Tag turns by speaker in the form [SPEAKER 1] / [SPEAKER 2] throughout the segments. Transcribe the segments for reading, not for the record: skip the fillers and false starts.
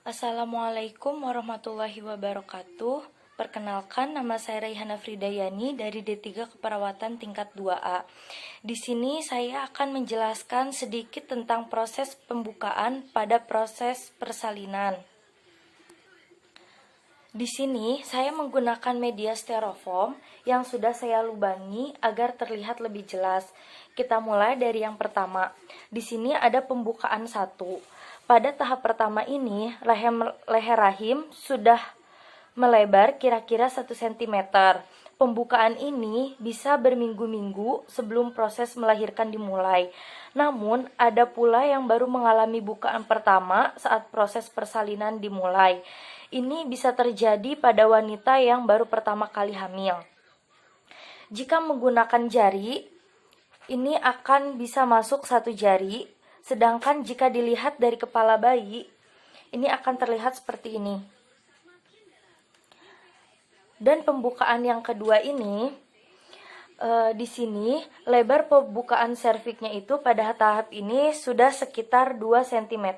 [SPEAKER 1] Assalamualaikum warahmatullahi wabarakatuh. Perkenalkan, nama saya Raihana Fridayani dari D3 Keperawatan tingkat 2A. Di sini saya akan menjelaskan sedikit tentang proses pembukaan pada proses persalinan. Di sini saya menggunakan media styrofoam yang sudah saya lubangi agar terlihat lebih jelas. Kita mulai dari yang pertama. Di sini ada pembukaan 1. Pada tahap pertama ini, leher rahim sudah melebar kira-kira 1 cm. Pembukaan ini bisa berminggu-minggu sebelum proses melahirkan dimulai. Namun, ada pula yang baru mengalami bukaan pertama saat proses persalinan dimulai. Ini bisa terjadi pada wanita yang baru pertama kali hamil. Jika menggunakan jari, ini akan bisa masuk 1 jari. Sedangkan jika dilihat dari kepala bayi, ini akan terlihat seperti ini. Dan pembukaan yang kedua ini, di sini lebar pembukaan serviknya itu pada tahap ini sudah sekitar 2 cm.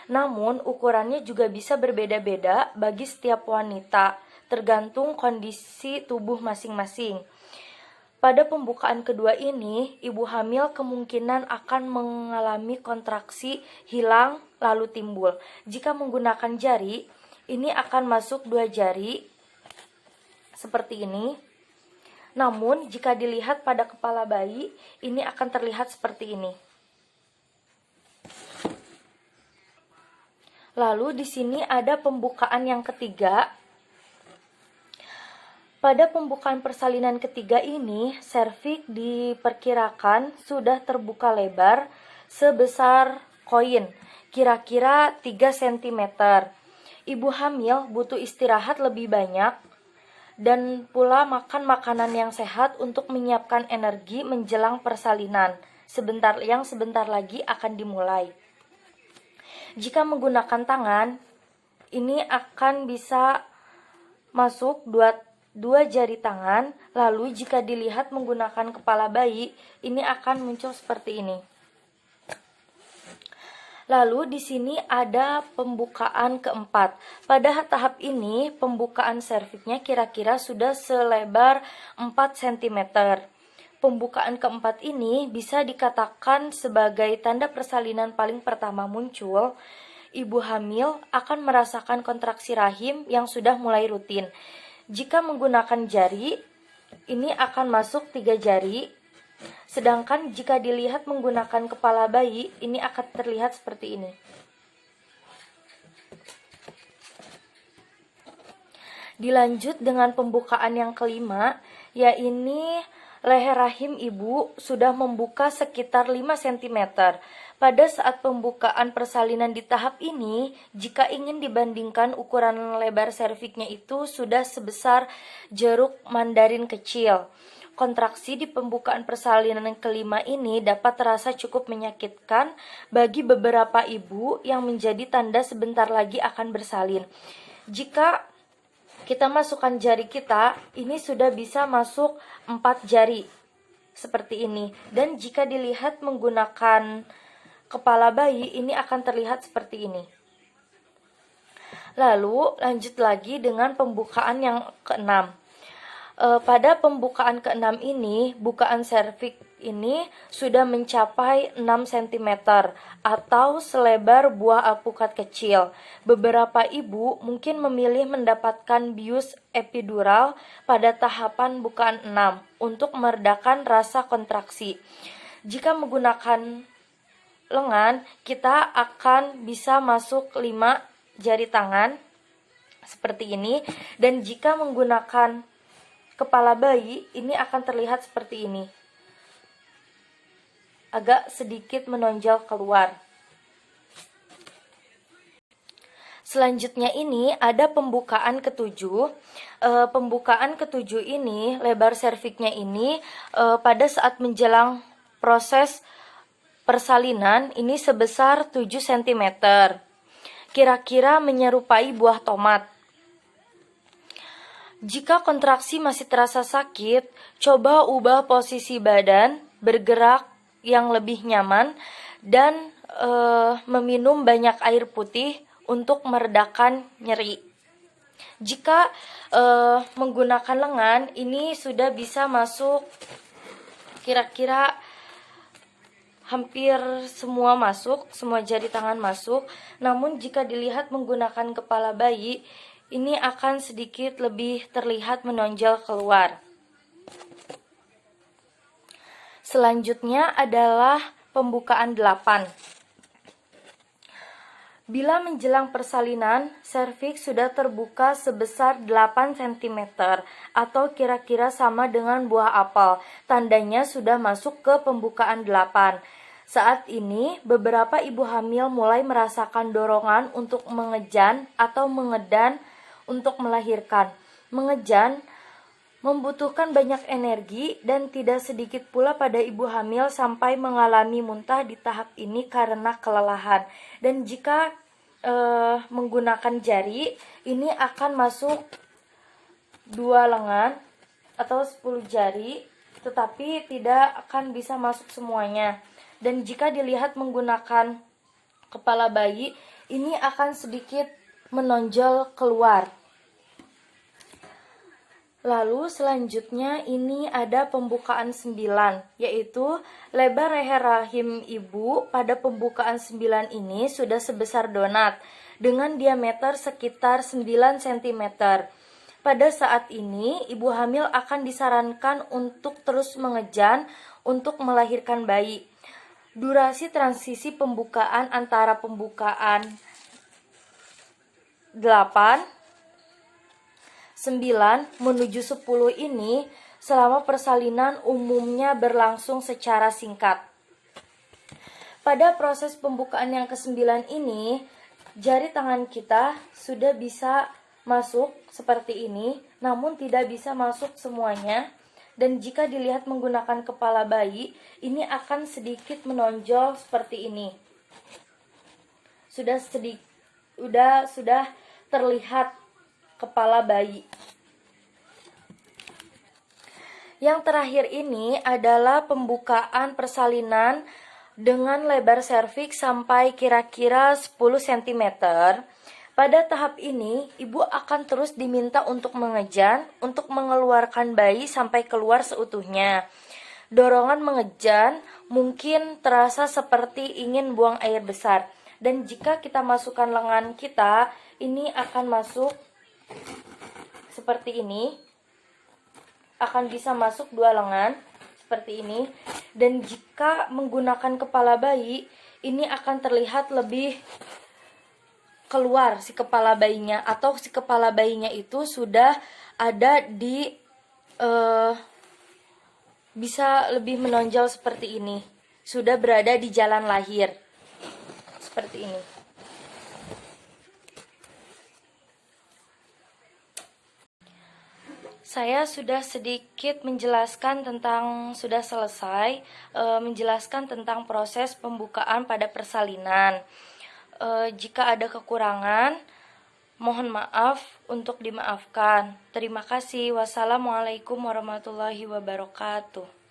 [SPEAKER 1] Namun ukurannya juga bisa berbeda-beda bagi setiap wanita, tergantung kondisi tubuh masing-masing. Pada pembukaan kedua ini, ibu hamil kemungkinan akan mengalami kontraksi hilang lalu timbul. Jika menggunakan jari, ini akan masuk 2 jari seperti ini. Namun, jika dilihat pada kepala bayi, ini akan terlihat seperti ini. Lalu di sini ada pembukaan yang ketiga. Pada pembukaan persalinan ketiga ini, serviks diperkirakan sudah terbuka lebar sebesar koin, kira-kira 3 cm. Ibu hamil butuh istirahat lebih banyak dan pula makan makanan yang sehat untuk menyiapkan energi menjelang persalinan, yang sebentar lagi akan dimulai. Jika menggunakan tangan, ini akan bisa masuk 2 jari tangan. Lalu jika dilihat menggunakan kepala bayi, ini akan muncul seperti ini. Lalu di sini ada pembukaan keempat. Pada tahap ini pembukaan serviknya kira-kira sudah selebar 4 cm. Pembukaan keempat ini bisa dikatakan sebagai tanda persalinan paling pertama muncul. Ibu hamil akan merasakan kontraksi rahim yang sudah mulai rutin. Jika menggunakan jari, ini akan masuk 3 jari. Sedangkan jika dilihat menggunakan kepala bayi, ini akan terlihat seperti ini. Dilanjut dengan pembukaan yang kelima, yaitu leher rahim ibu sudah membuka sekitar 5 cm. Pada saat pembukaan persalinan di tahap ini, jika ingin dibandingkan ukuran lebar serviknya itu sudah sebesar jeruk mandarin kecil. Kontraksi di pembukaan persalinan yang kelima ini dapat terasa cukup menyakitkan bagi beberapa ibu yang menjadi tanda sebentar lagi akan bersalin. Jika kita masukkan jari kita, ini sudah bisa masuk 4 jari seperti ini. Dan jika dilihat menggunakan kepala bayi, ini akan terlihat seperti ini. Lalu lanjut lagi dengan pembukaan yang keenam. Pada pembukaan keenam ini, bukaan serviks ini sudah mencapai 6 cm atau selebar buah alpukat kecil. Beberapa ibu mungkin memilih mendapatkan bius epidural pada tahapan bukaan 6 untuk meredakan rasa kontraksi. Jika menggunakan lengan, kita akan bisa masuk 5 jari tangan seperti ini. Dan jika menggunakan kepala bayi, ini akan terlihat seperti ini, agak sedikit menonjol keluar. Selanjutnya ini ada pembukaan ketujuh. Pembukaan ketujuh ini, lebar serviknya ini pada saat menjelang proses persalinan ini sebesar 7 cm. Kira-kira menyerupai buah tomat. Jika kontraksi masih terasa sakit, coba ubah posisi badan, bergerak yang lebih nyaman, dan meminum banyak air putih untuk meredakan nyeri. Jika menggunakan lengan, ini sudah bisa masuk kira-kira hampir semua masuk, semua jari tangan masuk. Namun jika dilihat menggunakan kepala bayi, ini akan sedikit lebih terlihat menonjol keluar. Selanjutnya adalah pembukaan 8. Bila menjelang persalinan, serviks sudah terbuka sebesar 8 cm atau kira-kira sama dengan buah apel. Tandanya sudah masuk ke pembukaan 8. Saat ini, beberapa ibu hamil mulai merasakan dorongan untuk mengejan atau mengedan untuk melahirkan. Mengejan membutuhkan banyak energi dan tidak sedikit pula pada ibu hamil sampai mengalami muntah di tahap ini karena kelelahan. Dan jika menggunakan jari, ini akan masuk 2 lengan atau 10 jari, tetapi tidak akan bisa masuk semuanya. Dan jika dilihat menggunakan kepala bayi, ini akan sedikit menonjol keluar. Lalu selanjutnya ini ada pembukaan 9, yaitu lebar leher rahim ibu pada pembukaan 9 ini sudah sebesar donat dengan diameter sekitar 9 cm. Pada saat ini ibu hamil akan disarankan untuk terus mengejan untuk melahirkan bayi. Durasi transisi pembukaan antara pembukaan 8 9 menuju 10 ini selama persalinan umumnya berlangsung secara singkat. Pada proses pembukaan yang ke-9 ini, jari tangan kita sudah bisa masuk seperti ini, namun tidak bisa masuk semuanya. Dan jika dilihat menggunakan kepala bayi, ini akan sedikit menonjol seperti ini. Sudah terlihat kepala bayi. Yang terakhir ini adalah pembukaan persalinan dengan lebar serviks sampai kira-kira 10 cm. Pada tahap ini, ibu akan terus diminta untuk mengejan untuk mengeluarkan bayi sampai keluar seutuhnya. Dorongan mengejan mungkin terasa seperti ingin buang air besar. Dan jika kita masukkan lengan kita, ini akan masuk seperti ini, akan bisa masuk 2 lengan seperti ini. Dan jika menggunakan kepala bayi, ini akan terlihat lebih keluar si kepala bayinya, atau si kepala bayinya itu sudah ada di bisa lebih menonjol seperti ini, sudah berada di jalan lahir seperti ini. Saya sudah sedikit menjelaskan tentang, sudah selesai menjelaskan tentang proses pembukaan pada persalinan. Jika ada kekurangan, mohon maaf untuk dimaafkan. Terima kasih. Wassalamualaikum warahmatullahi wabarakatuh.